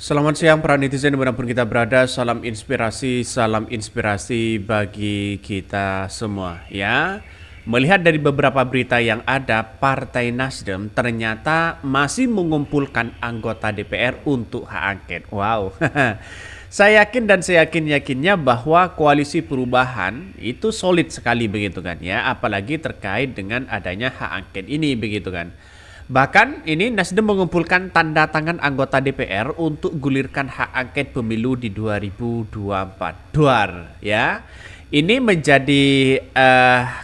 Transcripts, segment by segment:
Selamat siang para netizen dimanapun kita berada, salam inspirasi bagi kita semua ya. Melihat dari beberapa berita yang ada, Partai Nasdem ternyata masih mengumpulkan anggota DPR untuk hak angket. Wow, saya yakin dan saya yakinnya bahwa koalisi perubahan itu solid sekali begitu kan ya, apalagi terkait dengan adanya hak angket ini begitu kan. Bahkan ini Nasdem mengumpulkan tanda tangan anggota DPR untuk gulirkan hak angket pemilu di 2024. Duar ya. Ini menjadi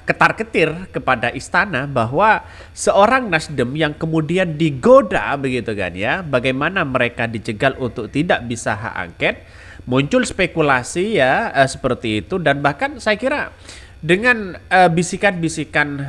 ketar-ketir kepada istana bahwa seorang Nasdem yang kemudian digoda begitu kan ya, bagaimana mereka dicegal untuk tidak bisa hak angket, muncul spekulasi ya seperti itu, dan bahkan saya kira dengan bisikan-bisikan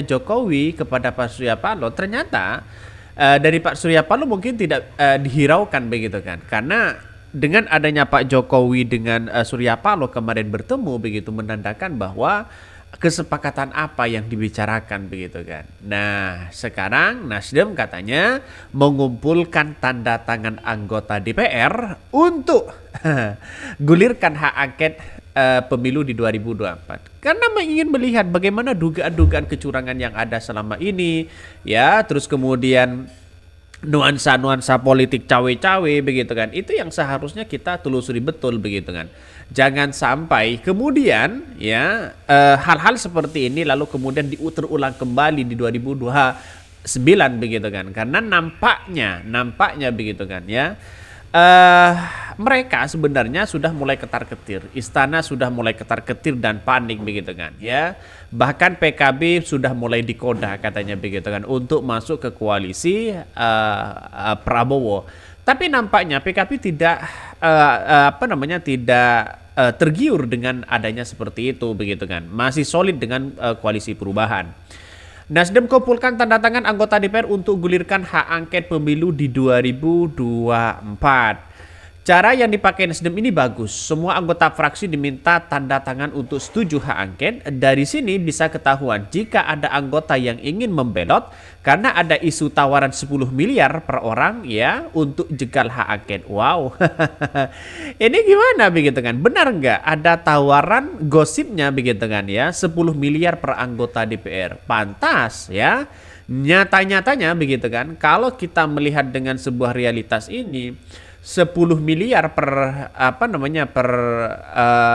Jokowi kepada Pak Surya Paloh, ternyata dari Pak Surya Paloh mungkin tidak dihiraukan begitu kan, karena dengan adanya Pak Jokowi dengan Surya Paloh kemarin bertemu begitu menandakan bahwa kesepakatan apa yang dibicarakan begitu kan. Nah, sekarang Nasdem katanya mengumpulkan tanda tangan anggota DPR untuk gulirkan hak angket pemilu di 2024. Karena ingin melihat bagaimana dugaan-dugaan kecurangan yang ada selama ini ya, terus kemudian nuansa-nuansa politik cawe-cawe begitu kan. Itu yang seharusnya kita telusuri betul begitu kan. Jangan sampai kemudian ya hal-hal seperti ini lalu kemudian terulang kembali di 2029 begitu kan. Karena nampaknya begitu kan ya. Mereka sebenarnya sudah mulai ketar-ketir. Istana sudah mulai ketar-ketir dan panik begitu kan ya. Bahkan PKB sudah mulai dikoda katanya begitu kan untuk masuk ke koalisi Prabowo. Tapi nampaknya PKB tidak tidak tergiur dengan adanya seperti itu begitu kan. Masih solid dengan koalisi perubahan. Nasdem kumpulkan tanda tangan anggota DPR untuk gulirkan hak angket pemilu di 2024. Cara yang dipakai Nasdem ini bagus. Semua anggota fraksi diminta tanda tangan untuk setuju hak angket. Dari sini bisa ketahuan jika ada anggota yang ingin membelot karena ada isu tawaran 10 miliar per orang ya untuk jegal hak angket. Wow. Ini gimana begitu kan? Benar nggak ada tawaran gosipnya begitu kan ya? 10 miliar per anggota DPR. Pantas ya. Nyata-nyatanya begitu kan? Kalau kita melihat dengan sebuah realitas ini, 10 miliar per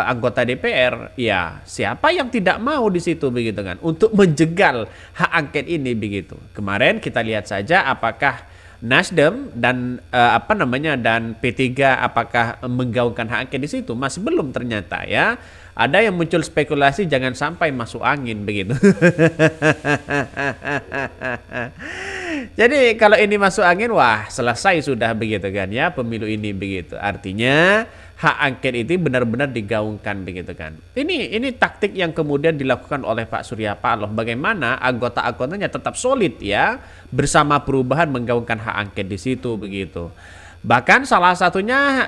anggota DPR, ya siapa yang tidak mau di situ begitu kan untuk menjegal hak angket ini begitu. Kemarin kita lihat saja apakah Nasdem dan dan P3 apakah menggaungkan hak angket di situ, masih belum ternyata ya. Ada yang muncul spekulasi jangan sampai masuk angin begitu. Jadi kalau ini masuk angin, wah selesai sudah begitu kan ya pemilu ini begitu. Artinya hak angket itu benar-benar digaungkan begitu kan. Ini taktik yang kemudian dilakukan oleh Pak Surya Paloh. Bagaimana anggota-anggotanya tetap solid ya bersama perubahan menggaungkan hak angket di situ begitu. Bahkan salah satunya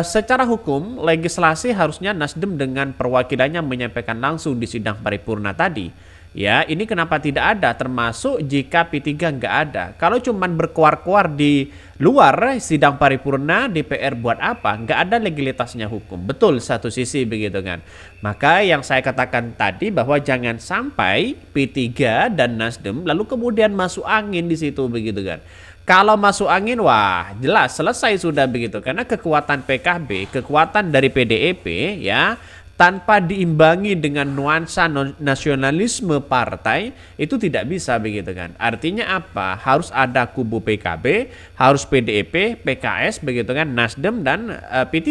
secara hukum legislasi harusnya Nasdem dengan perwakilannya menyampaikan langsung di sidang paripurna tadi. Ya, ini kenapa tidak ada, termasuk jika P3 nggak ada. Kalau cuman berkuar-kuar di luar sidang paripurna, DPR buat apa? Nggak ada legalitasnya hukum. Betul, satu sisi begitu kan. Maka yang saya katakan tadi bahwa jangan sampai P3 dan Nasdem lalu kemudian masuk angin di situ begitu kan. Kalau masuk angin, wah jelas selesai sudah begitu. Karena kekuatan PKB, kekuatan dari PDIP ya, tanpa diimbangi dengan nuansa nasionalisme partai itu tidak bisa begitu kan. Artinya apa? Harus ada kubu PKB, harus PDIP, PKS begitu kan, Nasdem dan P3.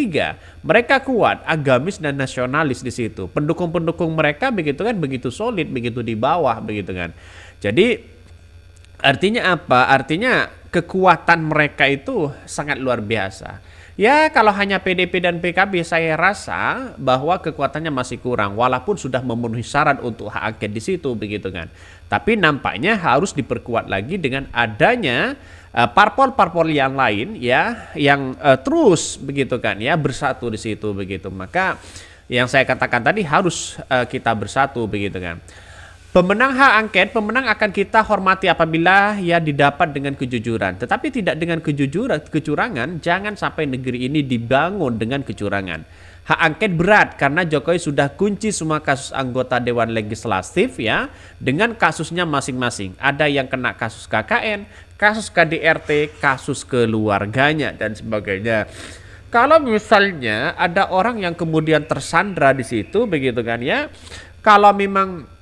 Mereka kuat, agamis dan nasionalis di situ. Pendukung-pendukung mereka begitu kan begitu solid, begitu di bawah begitu kan. Jadi artinya apa? Artinya kekuatan mereka itu sangat luar biasa. Ya kalau hanya PDIP dan PKB saya rasa bahwa kekuatannya masih kurang walaupun sudah memenuhi syarat untuk hak angket di situ begitu kan. Tapi nampaknya harus diperkuat lagi dengan adanya parpol-parpol yang lain ya yang terus begitu kan ya bersatu di situ begitu. Maka yang saya katakan tadi harus kita bersatu begitu kan. Pemenang hak angket, pemenang akan kita hormati apabila ya didapat dengan kejujuran. Tetapi tidak dengan kecurangan, jangan sampai negeri ini dibangun dengan kecurangan. Hak angket berat karena Jokowi sudah kunci semua kasus anggota Dewan Legislatif ya dengan kasusnya masing-masing. Ada yang kena kasus KKN, kasus KDRT, kasus keluarganya dan sebagainya. Kalau misalnya ada orang yang kemudian tersandra di situ begitu kan ya, kalau memang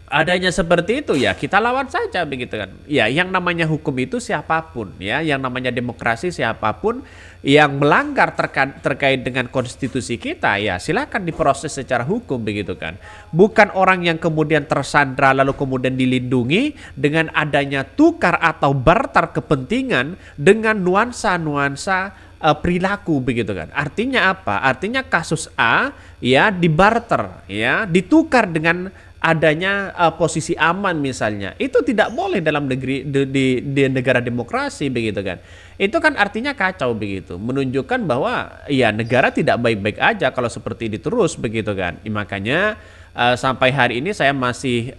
adanya seperti itu ya kita lawan saja begitu kan. Ya yang namanya hukum itu siapapun ya, yang namanya demokrasi siapapun yang melanggar terkait dengan konstitusi kita ya silakan diproses secara hukum begitu kan. Bukan orang yang kemudian tersandra lalu kemudian dilindungi dengan adanya tukar atau barter kepentingan dengan nuansa-nuansa perilaku begitu kan. Artinya apa? Artinya kasus A ya dibarter ya, ditukar dengan adanya posisi aman misalnya. Itu tidak boleh dalam negeri di negara demokrasi begitu kan. Itu kan artinya kacau begitu. Menunjukkan bahwa ya negara tidak baik-baik aja kalau seperti ini terus begitu kan. Makanya sampai hari ini saya masih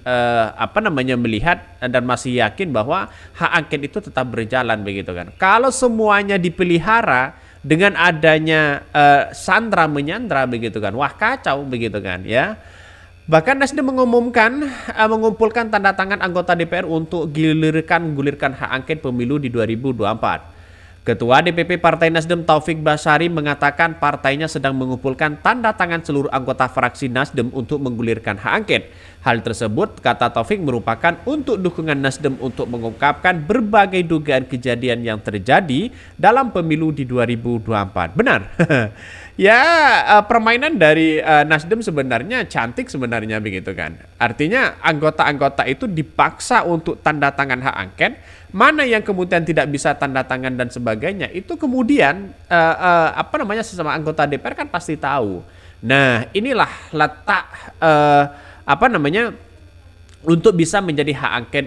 melihat dan masih yakin bahwa hak angket itu tetap berjalan begitu kan. Kalau semuanya dipelihara dengan adanya sandra menyandra begitu kan, wah kacau begitu kan ya. Bahkan Nasdem mengumpulkan tanda tangan anggota DPR untuk gulirkan hak angket pemilu di 2024. Ketua DPP Partai Nasdem Taufik Basari mengatakan partainya sedang mengumpulkan tanda tangan seluruh anggota fraksi Nasdem untuk menggulirkan hak angket. Hal tersebut, kata Taufik, merupakan untuk dukungan Nasdem untuk mengungkapkan berbagai dugaan kejadian yang terjadi dalam pemilu di 2024. Benar. Ya, permainan dari Nasdem sebenarnya cantik sebenarnya begitu kan. Artinya anggota-anggota itu dipaksa untuk tanda tangan hak angket. Mana yang kemudian tidak bisa tanda tangan dan sebagainya itu kemudian sesama anggota DPR kan pasti tahu. Nah inilah letak untuk bisa menjadi hak angket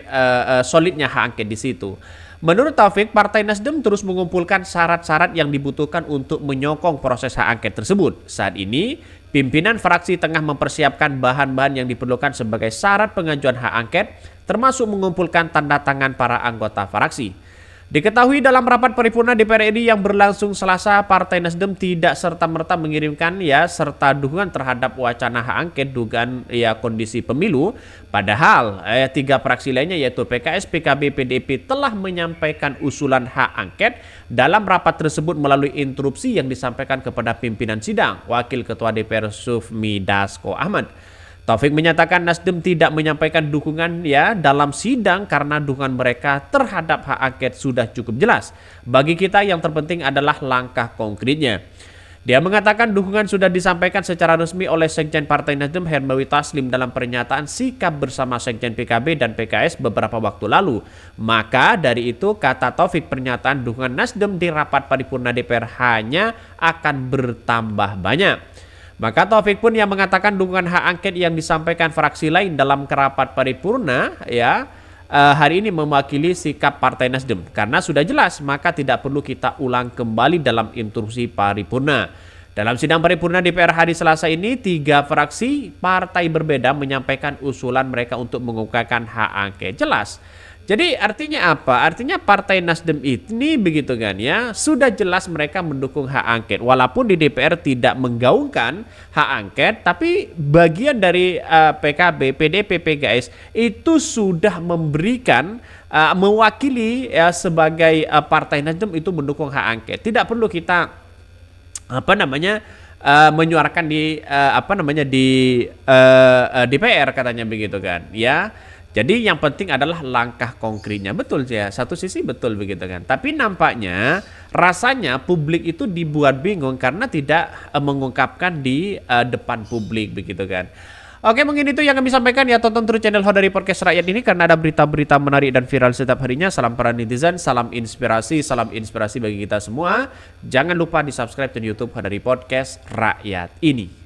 solidnya hak angket di situ. Menurut Taufik, Partai Nasdem terus mengumpulkan syarat-syarat yang dibutuhkan untuk menyokong proses hak angket tersebut. Saat ini, pimpinan fraksi tengah mempersiapkan bahan-bahan yang diperlukan sebagai syarat pengajuan hak angket, termasuk mengumpulkan tanda tangan para anggota fraksi. Diketahui dalam rapat paripurna DPR RI yang berlangsung Selasa, Partai Nasdem tidak serta-merta mengirimkan serta dukungan terhadap wacana hak angket dugaan kondisi pemilu. Padahal 3 fraksi lainnya yaitu PKS, PKB, PDIP telah menyampaikan usulan hak angket dalam rapat tersebut melalui instruksi yang disampaikan kepada pimpinan sidang, Wakil Ketua DPR Sufmi Dasko Ahmad. Taufik menyatakan Nasdem tidak menyampaikan dukungan dalam sidang karena dukungan mereka terhadap hak angket sudah cukup jelas. Bagi kita yang terpenting adalah langkah konkretnya. Dia mengatakan dukungan sudah disampaikan secara resmi oleh Sekjen Partai Nasdem Hermawi Taslim dalam pernyataan sikap bersama Sekjen PKB dan PKS beberapa waktu lalu. Maka dari itu, kata Taufik, pernyataan dukungan Nasdem di rapat paripurna DPR hanya akan bertambah banyak. Maka Taufik pun yang mengatakan dukungan hak angket yang disampaikan fraksi lain dalam kerapat paripurna hari ini mewakili sikap Partai Nasdem. Karena sudah jelas maka tidak perlu kita ulang kembali dalam instruksi paripurna. Dalam sidang paripurna DPR hari Selasa ini 3 fraksi partai berbeda menyampaikan usulan mereka untuk mengungkapkan hak angket. Jelas. Jadi artinya apa? Artinya Partai Nasdem ini begitu kan ya, sudah jelas mereka mendukung hak angket. Walaupun di DPR tidak menggaungkan hak angket, tapi bagian dari PKB, PDIP, PKS itu sudah memberikan mewakili sebagai Partai Nasdem itu mendukung hak angket. Tidak perlu kita menyuarakan di DPR katanya begitu kan ya. Jadi yang penting adalah langkah konkretnya. Betul ya, satu sisi betul begitu kan. Tapi nampaknya rasanya publik itu dibuat bingung karena tidak mengungkapkan di depan publik begitu kan. Oke, mungkin itu yang kami sampaikan ya. Tonton terus channel Hodari Podcast Rakyat ini karena ada berita-berita menarik dan viral setiap harinya. Salam para netizen, salam inspirasi bagi kita semua. Jangan lupa di subscribe channel YouTube Hodari Podcast Rakyat ini.